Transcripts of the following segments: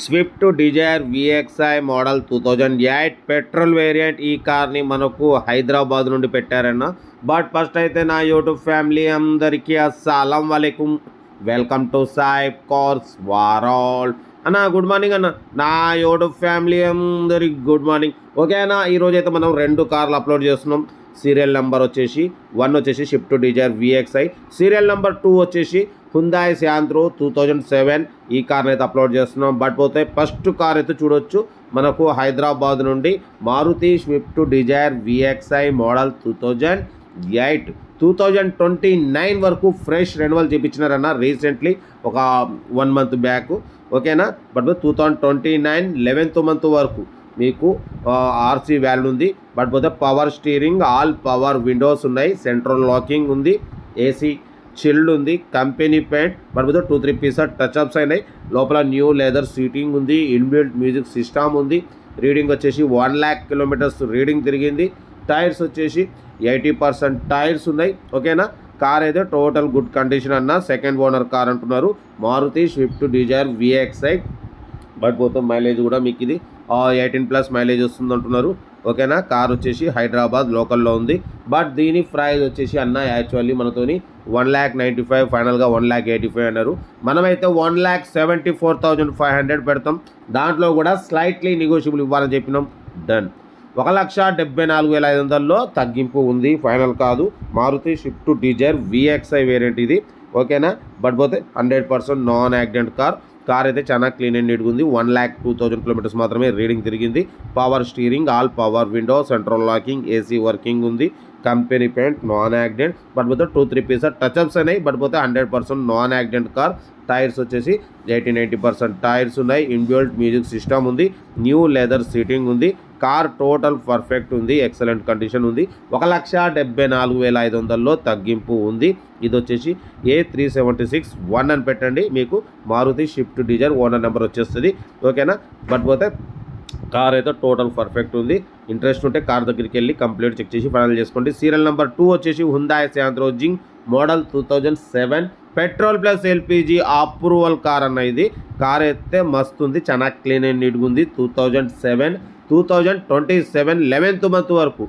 Swift Dzire VXi model 2008 petrol variant. ఈ కార్ని మనకు హైదరాబాద్ నుండి పెట్టారన్న. బట్ ఫస్ట్ అయితే నా యూట్యూబ్ ఫ్యామిలీ అందరికీ అస్సలం వాలేకుమ్, వెల్కమ్ టు సాయిబ్ కార్స్ వరల్డ్ అన్న. గుడ్ మార్నింగ్ అన్న. నా యూట్యూబ్ ఫ్యామిలీ అందరికి గుడ్ మార్నింగ్. ఓకే అన్న, ఈరోజు అయితే మనం 2 కార్లు అప్లోడ్ చేస్తున్నాం. సీరియల్ నెంబర్ వచ్చేసి 1 వచ్చేసి Swift Dzire VXi, serial number 2 వచ్చేసి హ్యుందాయ్ శాంత్రో 2007. ఈ కార్ని అయితే అప్లోడ్ చేస్తున్నాం. బట్ పోతే ఫస్ట్ కార్ అయితే చూడొచ్చు, మనకు హైదరాబాద్ నుండి Maruti Swift Dzire VXi model 2008 2029 వరకు ఫ్రెష్ రెన్యువల్ చేయించినారన్న రీసెంట్లీ, ఒక 1 మంత్ బ్యాక్. ఓకేనా. బట్ 2029 11th మంత్ వరకు మీకు ఆర్సీ వాల్యూ ఉంది. బట్ పోతే power steering, all power windows ఉన్నాయి, సెంట్రల్ లాకింగ్ ఉంది, ఏసీ చిల్డ్ ఉంది, కంపెనీ పెయింట్. బట్ పోతే 2-3 పీసెస్ టచ్అప్స్ అయినాయి. లోపల న్యూ లెదర్ సీటింగ్ ఉంది, ఇన్బిల్ట్ మ్యూజిక్ సిస్టమ్ ఉంది. రీడింగ్ వచ్చేసి 1 lakh kilometers రీడింగ్ తిరిగింది. టైర్స్ వచ్చేసి 80% టైర్స్ ఉన్నాయి. ఓకేనా. కార్ అయితే టోటల్ గుడ్ కండిషన్ అన్న. సెకండ్ ఓనర్ కార్ అంటున్నారు, Maruti Swift Dzire VXi. But పోతే మైలేజ్ కూడా మీకు ఇది 18+ మైలేజ్ వస్తుంది అంటున్నారు. ఓకేనా. కార్ వచ్చేసి హైదరాబాద్ లోకల్లో ఉంది. బట్ దీని ప్రైస్ వచ్చేసి అన్న యాక్చువల్లీ మనతోని 1,95,000, ఫైనల్గా 1,85,000 అన్నారు. మనమైతే 1,74,500 పెడతాం. దాంట్లో కూడా స్లైట్లీ నెగోషియబుల్ ఇవ్వాలని చెప్పినాం. డన్. 1,74,500లో తగ్గింపు ఉంది, ఫైనల్ కాదు. Maruti Swift Dzire VXi variant ఇది. ఓకేనా. బట్ పోతే 100% నాన్ యాక్సిడెంట్ కార్. కార్ అయితే చాలా క్లీన్ అండ్ నీట్గా ఉంది. 1,02,000 kilometers మాత్రమే రీడింగ్ తిరిగింది. Power steering, all power window, central locking, AC working ఉంది, company paint, non accident. But పోతే 2-3 పీసెస్ టచ్అప్స్ అయినాయి. బట్ పోతే 100% నాన్ యాక్సిడెంట్ కార్. టైర్స్ వచ్చేసి 80-90% టైర్స్ ఉన్నాయి. ఇన్బిల్ట్ మ్యూజిక్ సిస్టమ్ ఉంది, న్యూ లెదర్ సీటింగ్ ఉంది. కార్ టోటల్ పర్ఫెక్ట్ ఉంది, excellent condition ఉంది. 1,74,500లో తగ్గింపు ఉంది. ఇది వచ్చేసి A3761 అని పెట్టండి, మీకు Maruti Swift Dzire owner number వచ్చేస్తుంది. ఓకేనా. బట్ పోతే కార్ అయితే టోటల్ పర్ఫెక్ట్ ఉంది. ఇంట్రెస్ట్ ఉంటే కార్ దగ్గరికి వెళ్ళి కంప్లీట్ చెక్ చేసి ఫైనల్ చేసుకోండి. సీరియల్ నెంబర్ 2 వచ్చేసి Hyundai Santro Xing model 2007 petrol plus LPG approval car అన్న. ఇది కార్ అయితే మస్తు ఉంది, చాలా క్లీన్ అండ్ నీట్గా ఉంది. 2007 2027 11th మంత్ వరకు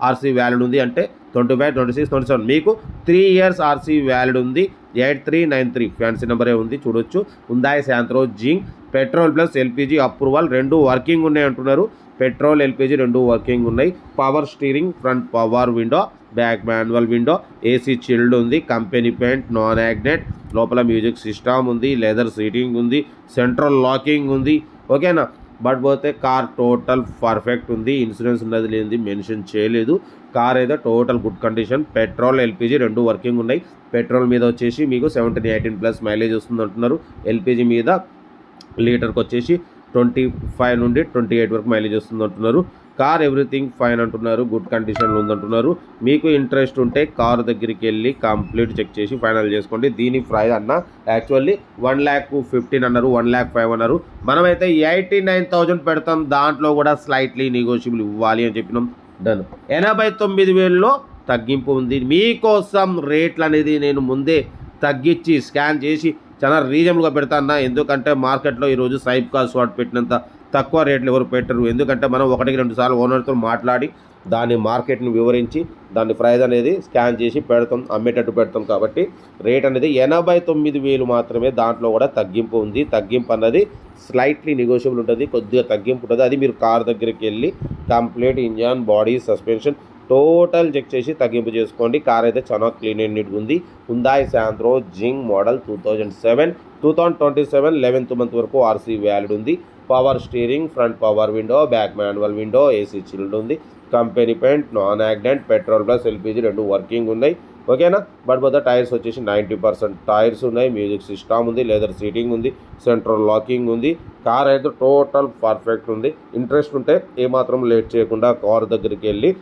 ఆర్సీ వ్యాలిడ్ ఉంది. అంటే 25, 26, 27 మీకు 3 years ఆర్సీ వ్యాలిడ్ ఉంది. 8393 ఫ్యాన్సీ నెంబరే ఉంది, చూడొచ్చు. Hyundai Santro Xing petrol plus LPG approval, 2 working ఉన్నాయి అంటున్నారు. పెట్రోల్ ఎల్పిజి 2 వర్కింగ్ ఉన్నాయి. Power steering, front power window, back manual window, AC chilled ఉంది, కంపెనీ పెయింట్, నాన్ యాక్సిడెంట్. లోపల మ్యూజిక్ సిస్టమ్ ఉంది, లెదర్ సీటింగ్ ఉంది, సెంట్రల్ లాకింగ్ ఉంది. ఓకేనా. బట్ పోతే కార్ టోటల్ పర్ఫెక్ట్ ఉంది. ఇన్సూరెన్స్ ఉన్నది లేనిది మెన్షన్ చేయలేదు. కార్ అయితే total good condition. Petrol LPG 2 working ఉన్నాయి. పెట్రోల్ మీద వచ్చేసి మీకు 17-18+ మైలేజ్ వస్తుంది అంటున్నారు. ఎల్పిజి మీద లీటర్కి వచ్చేసి 25 నుండి 28 వరకు మైలేజ్ వస్తుంది అంటున్నారు. కార్ ఎవ్రీథింగ్ ఫైన్ అంటున్నారు, గుడ్ కండిషన్లో ఉందంటున్నారు. మీకు ఇంట్రెస్ట్ ఉంటే కార్ దగ్గరికి వెళ్ళి కంప్లీట్ చెక్ చేసి ఫైనల్ చేసుకోండి. దీని ప్రైస్ అన్న యాక్చువల్లీ 1,15,000 అన్నారు, 1,05,000 అన్నారు. మనమైతే 89,000 పెడతాం. దాంట్లో కూడా స్లైట్లీ నెగోషియబుల్ ఇవ్వాలి అని చెప్పినాం. డన్. 89,000లో తగ్గింపు ఉంది. మీకోసం రేట్లు అనేది నేను ముందే తగ్గించి స్కాన్ చేసి చాలా రీజనబుల్గా పెడతాను. ఎందుకంటే మార్కెట్లో ఈరోజు సైబ్ కాల్స్ వాటి పెట్టినంత తక్కువ రేట్లు ఎవరు పెట్టరు. ఎందుకంటే మనం 1-2 సార్లు ఓనర్తో మాట్లాడి దాని మార్కెట్ని వివరించి దాని ప్రైస్ అనేది స్కాన్ చేసి పెడతాం, అమ్మేటట్టు పెడతాం. కాబట్టి రేట్ అనేది 89,000 మాత్రమే. దాంట్లో కూడా తగ్గింపు ఉంది. తగ్గింపు అన్నది స్లైట్లీ నెగోషియబుల్ ఉంటుంది, కొద్దిగా తగ్గింపు ఉంటుంది. అది మీరు కార్ దగ్గరికి వెళ్ళి complete engine, body, suspension total check చేసి తగ్గింపు చేసుకోండి. కార్ అయితే చాలా క్లీన్ అండ్ నీట్గా ఉంది. Hyundai Santro Xing model 2007 2027 11th month వరకు ఆర్సీ వ్యాలిడ్ ఉంది. Power steering, front power window, back manual window, AC chilled ఉంది, company paint, non accident. Petrol plus LPG 2 working ఉన్నాయి. ఓకేనా. బట్ పోతే టైర్స్ వచ్చేసి 90% టైర్స్ ఉన్నాయి. మ్యూజిక్ సిస్టమ్ ఉంది, leather seating ఉంది, సెంట్రల్ లాకింగ్ ఉంది. కార్ అయితే టోటల్ పర్ఫెక్ట్ ఉంది. ఇంట్రెస్ట్ ఉంటే ఏమాత్రం లేట్ చేయకుండా కార్ దగ్గరికి వెళ్ళి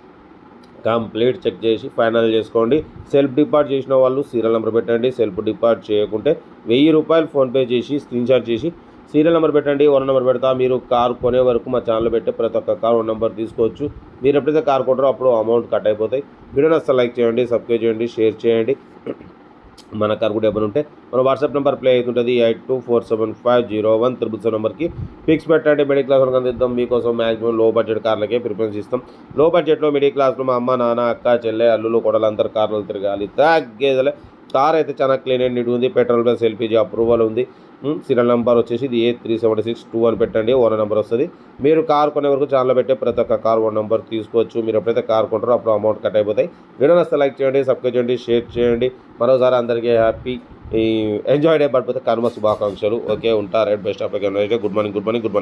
కంప్లీట్ చెక్ చేసి ఫైనల్ చేసుకోండి. సెల్ఫ్ డిపాజిట్ చేసిన వాళ్ళు సీరియల్ నెంబర్ పెట్టండి. సెల్ఫ్ డిపాజిట్ చేయకుంటే 1,000 రూపాయలు ఫోన్పే చేసి స్క్రీన్షాట్ చేసి సీరియల్ నెంబర్ పెట్టండి. 1 నెంబర్ పెడతా. మీరు కార్ కొనే వరకు మా ఛానల్ పెట్టే ప్రతి ఒక్క కార్ 1 నెంబర్ తీసుకోవచ్చు. మీరు ఎప్పుడైతే కార్ కొంటారో అప్పుడు అమౌంట్ కట్ అయిపోతాయి. వీడియోని అసలు లైక్ చేయండి, సబ్స్క్రైబ్ చేయండి, షేర్ చేయండి. మన కార్ కూడా ఏమైనా ఉంటే మన వాట్సాప్ నెంబర్ ప్లే అవుతుంటుంది 8247501777 నెంబర్కి ఫిక్స్ పెట్టండి. మిడిల్ క్లాస్ వాళ్ళకి అందిద్దాం. మీకోసం మ్యాక్సిమం లో బడ్జెట్ కార్లకే ప్రిఫరెన్స్ ఇస్తాం. లో బడ్జెట్లో మిడిల్ క్లాస్లో మా అమ్మ నాన్న అక్క చెల్లె అల్లులు కొడలు అందరు కార్లు తిరగాలి తగ్గేదలే. కార్ అయితే చాలా క్లీన్ అండ్ నీట్ ఉంది. పెట్రోల్ ప్లస్ ఎల్పిజి అప్రూవల్ ఉంది. సీరియల్ నెంబర్ వచ్చేసి ఇది A3762 అని పెట్టండి. ఓనర్ నెంబర్ వస్తుంది. మీరు కార్ కొనే వరకు ఛానల్ పెట్టే ప్రతి ఒక్క కార్ ఓనర్ నెంబర్ తీసుకోవచ్చు. మీరు ఎప్పుడైతే కార్ కొంటారో అప్పుడు అమౌంట్ కట్ అయిపోతాయి. వీడియో నచ్చితే లైక్ చేయండి, సబ్స్క్రైబ్ చేయండి, షేర్ చేయండి. మరోసారి అందరికీ హ్యాపీ ఎంజాయ్ డే. పడిపోతే కనుమ శుభాకాంక్షలు. ఓకే ఉంటా. Right best of. Good morning.